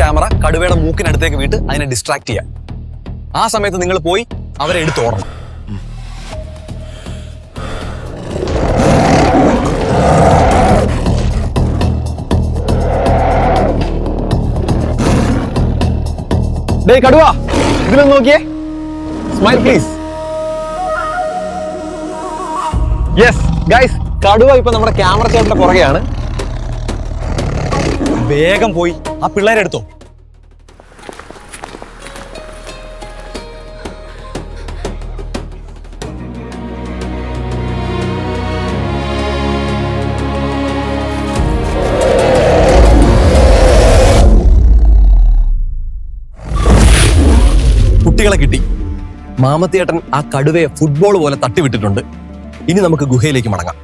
Camera കടുവയുടെ മൂക്കിനടുത്തേക്ക് വിട്ട് അതിനെ ഡിസ്ട്രാക്ട് ചെയ്യാം. ആ സമയത്ത് നിങ്ങൾ പോയി അവരെ എടുത്തോടണം. ഡേ കടുവ, ഇതിലൊന്ന് നോക്കിയേ. Smile please. യെസ് ഗൈസ്, കടുവ ഇപ്പൊ നമ്മുടെ ക്യാമറ ചേട്ടന്റെ പുറകെയാണ്. വേഗം പോയി ആ പിള്ളേരെ എടുത്തോ. കുട്ടികളെ കിട്ടി. മാമത്തിയേട്ടൻ ആ കടുവയെ ഫുട്ബോൾ പോലെ തട്ടിവിട്ടിട്ടുണ്ട്. ഇനി നമുക്ക് ഗുഹയിലേക്ക് മടങ്ങാം.